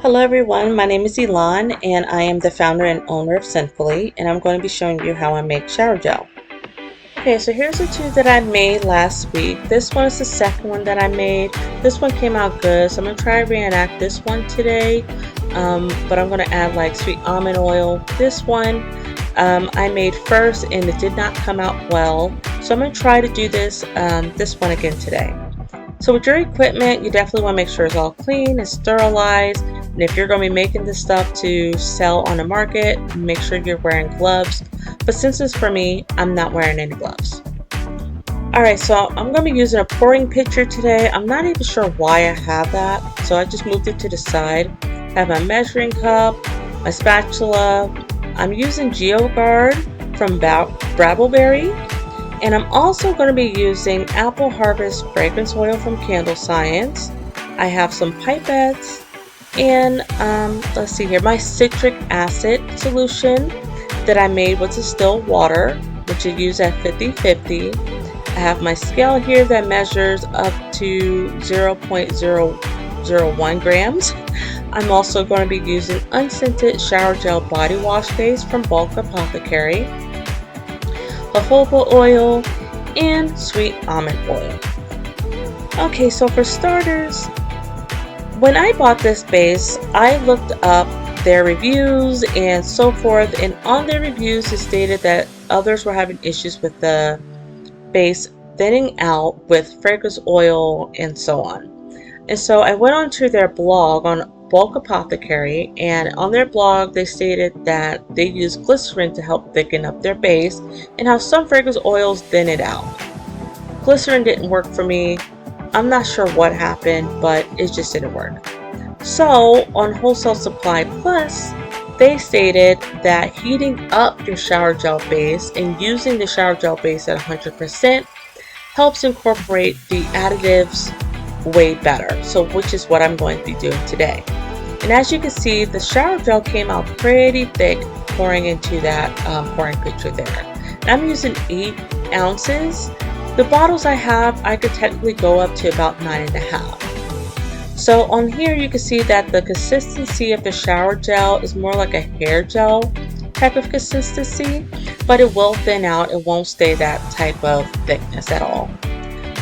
Hello everyone, my name is Elon and I am the founder and owner of Sinfully, and I'm going to be showing you how I make shower gel. Okay, so here's the two that I made last week. This one is the second one that I made. This one came out good, so I'm going to try to reenact this one today, but I'm going to add like sweet almond oil. This one I made first and it did not come out well, so I'm going to try to do this one again today. So with your equipment, you definitely want to make sure it's all clean and sterilized. And if you're going to be making this stuff to sell on the market, make sure you're wearing gloves. But since it's for me, I'm not wearing any gloves. Alright, so I'm going to be using a pouring pitcher today. I'm not even sure why I have that, so I just moved it to the side. I have my measuring cup, my spatula. I'm using GeoGuard from Brabbleberry. And I'm also going to be using Apple Harvest fragrance oil from Candle Science. I have some pipettes and let's see here, my citric acid solution that I made with distilled water, which is used at 50/50. I have my scale here that measures up to 0.001 grams. I'm also going to be using unscented shower gel body wash base from Bulk Apothecary, jojoba oil, and sweet almond oil. Okay, so for starters, when I bought this base, I looked up their reviews and so forth, and on their reviews it stated that others were having issues with the base thinning out with fragrance oil and so on. And so I went onto their blog on Bulk Apothecary, and on their blog they stated that they use glycerin to help thicken up their base and how some fragrance oils thin it out. Glycerin didn't work for me. I'm not sure what happened, but it just didn't work. So on Wholesale Supply Plus, they stated that heating up your shower gel base and using the shower gel base at 100% helps incorporate the additives way better, so which is what I'm going to be doing today. And as you can see, the shower gel came out pretty thick pouring into that pouring pitcher there. And I'm using 8 ounces. The bottles I have, I could technically go up to about 9.5. So on here you can see that the consistency of the shower gel is more like a hair gel type of consistency, but it will thin out. It won't stay that type of thickness at all.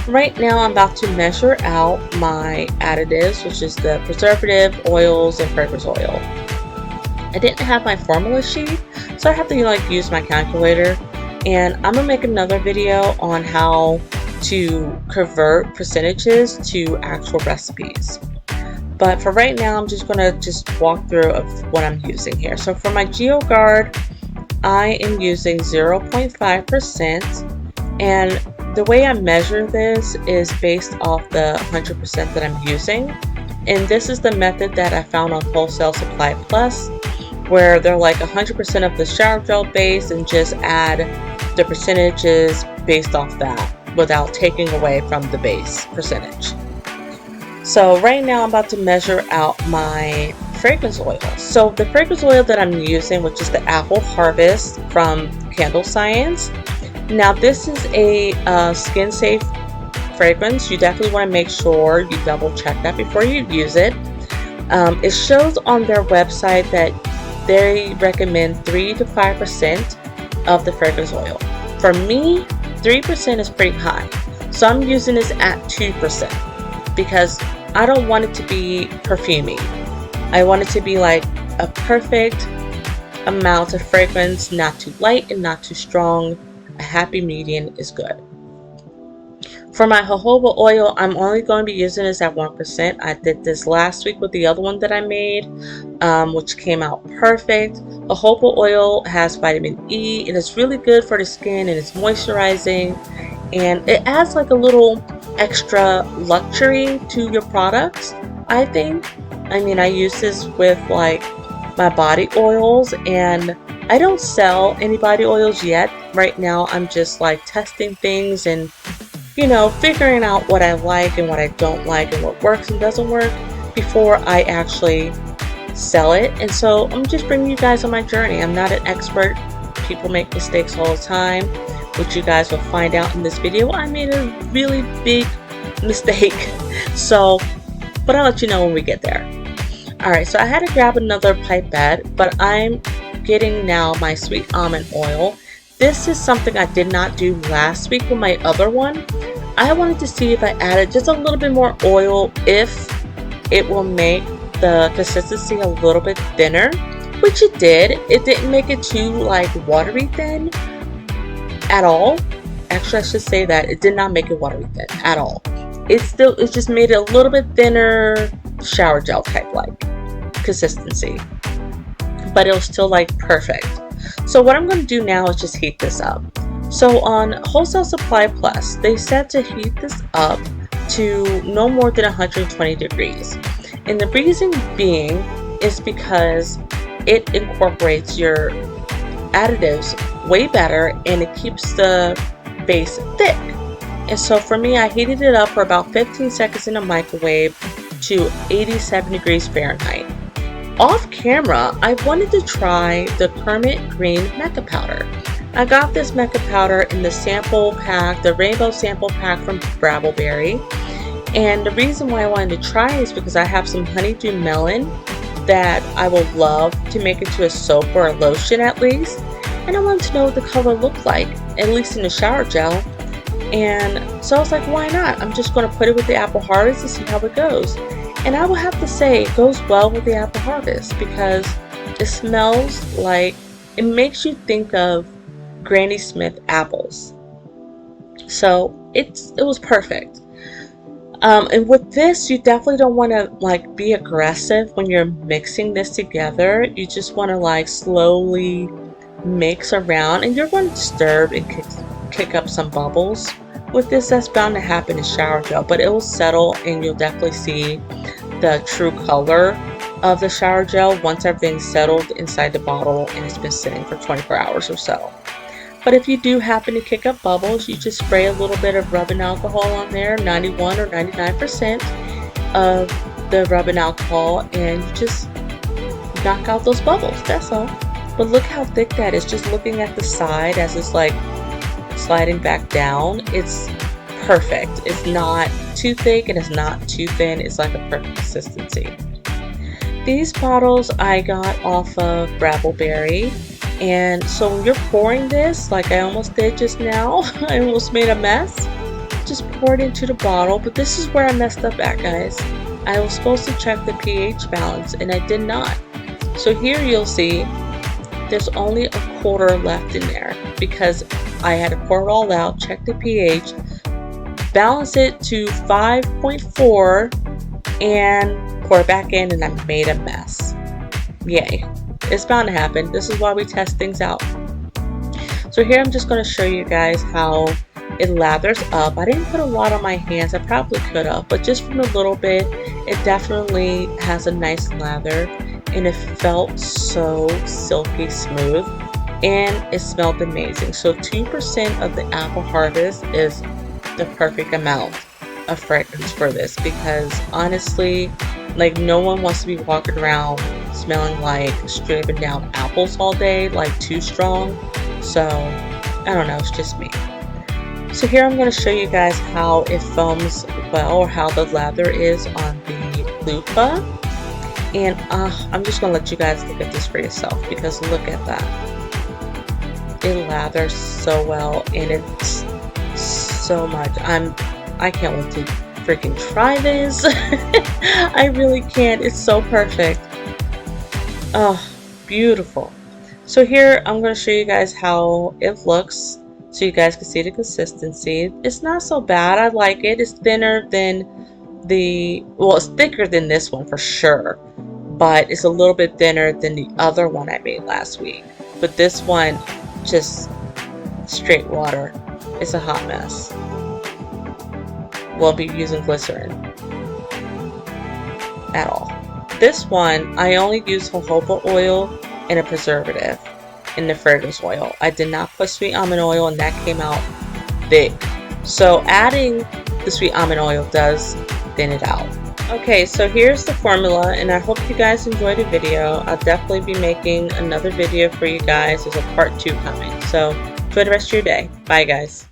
Right now I'm about to measure out my additives, which is the preservative, oils, and fragrance oil. I didn't have my formula sheet, so I have to use my calculator, and I'm gonna make another video on how to convert percentages to actual recipes. But for right now, I'm just gonna walk through of what I'm using here. So for my GeoGuard, I am using 0.5%, and the way I measure this is based off the 100% that I'm using. And this is the method that I found on Wholesale Supply Plus, where they're like 100% of the shower gel base and just add the percentages based off that without taking away from the base percentage. So right now I'm about to measure out my fragrance oil. So the fragrance oil that I'm using, which is the Apple Harvest from Candle Science. Now this is a skin safe fragrance. You definitely want to make sure you double check that before you use it. It shows on their website that they recommend 3 to 5% of the fragrance oil. For me, 3% is pretty high, so I'm using this at 2% because I don't want it to be perfumey. I want it to be like a perfect amount of fragrance, not too light and not too strong. A happy medium is good. For my jojoba oil, I'm only going to be using this at 1%. I did this last week with the other one that I made, which came out perfect. Jojoba oil has vitamin E, and it's really good for the skin, and it's moisturizing, and it adds like a little extra luxury to your products, I think. I mean, I use this with like my body oils, and I don't sell any body oils yet. Right now I'm just like testing things and figuring out what I like and what I don't like and what works and doesn't work before I actually sell it. And so I'm just bringing you guys on my journey. I'm not an expert. People make mistakes all the time, which you guys will find out in this video. I made a really big mistake, but I'll let you know when we get there. Alright, so I had to grab another pipette, but I'm getting now my sweet almond oil. This is something I did not do last week with my other one. I wanted to see if I added just a little bit more oil, if it will make the consistency a little bit thinner, which it did. It didn't make it too like watery thin at all. Actually, I should say that it did not make it watery thin at all. It just made it a little bit thinner, shower gel type like consistency, but it was still like perfect. So what I'm going to do now is just heat this up. So on Wholesale Supply Plus, they said to heat this up to no more than 120 degrees. And the reason being is because it incorporates your additives way better and it keeps the base thick. And so for me, I heated it up for about 15 seconds in a microwave to 87 degrees Fahrenheit. Off camera, I wanted to try the Kermit Green Mecha Powder. I got this Mecha Powder in the sample pack, the rainbow sample pack from Brabbleberry. And the reason why I wanted to try it is because I have some honeydew melon that I will love to make into a soap or a lotion at least. And I wanted to know what the color looked like, at least in the shower gel. And so I was like, why not? I'm just going to put it with the Apple Harvest and see how it goes. And I will have to say it goes well with the Apple Harvest because it smells like, it makes you think of Granny Smith apples. So it was perfect. And with this, you definitely don't want to like be aggressive when you're mixing this together. You just want to like slowly mix around, and you're going to disturb and kick up some bubbles. With this, that's bound to happen in shower gel, but it will settle and you'll definitely see the true color of the shower gel once everything's settled inside the bottle and it's been sitting for 24 hours or so. But if you do happen to kick up bubbles, you just spray a little bit of rubbing alcohol on there, 91 or 99% of the rubbing alcohol, and you just knock out those bubbles, that's all. But look how thick that is, just looking at the side as it's like sliding back down. It's perfect. It's not too thick and it's not too thin. It's like a perfect consistency. These bottles I got off of Brabbleberry. And so when you're pouring this, like I almost did just now, I almost made a mess. Just pour it into the bottle, but this is where I messed up at, guys. I was supposed to check the pH balance and I did not. So here you'll see there's only a quarter left in there because I had to pour it all out, check the pH, balance it to 5.4 and pour it back in, and I made a mess. Yay. It's bound to happen. This is why we test things out. So here I'm just going to show you guys how it lathers up. I didn't put a lot on my hands. I probably could have, but just from a little bit, it definitely has a nice lather, and it felt so silky smooth, and it smelled amazing. So 2% of the Apple Harvest is the perfect amount of fragrance for this, because honestly, like, no one wants to be walking around smelling like stripping down apples all day, like too strong. So I don't know, it's just me. So here I'm going to show you guys how it foams well, or how the lather is on the loofah. And I'm just going to let you guys look at this for yourself, because look at that. It lathers so well, and it's so much. I can't wait to freaking try this. I really can't. It's so perfect. Oh, beautiful. So here I'm going to show you guys how it looks so you guys can see the consistency. It's not so bad. I like it. It's thinner than it's thicker than this one for sure, but it's a little bit thinner than the other one I made last week. But this one, just straight water. It's a hot mess. Won't be using glycerin at all. This one, I only use jojoba oil and a preservative in the fragrance oil. I did not put sweet almond oil, and that came out thick. So adding the sweet almond oil does thin it out. Okay, so here's the formula, and I hope you guys enjoyed the video. I'll definitely be making another video for you guys. There's a part 2 coming. So enjoy the rest of your day. Bye, guys.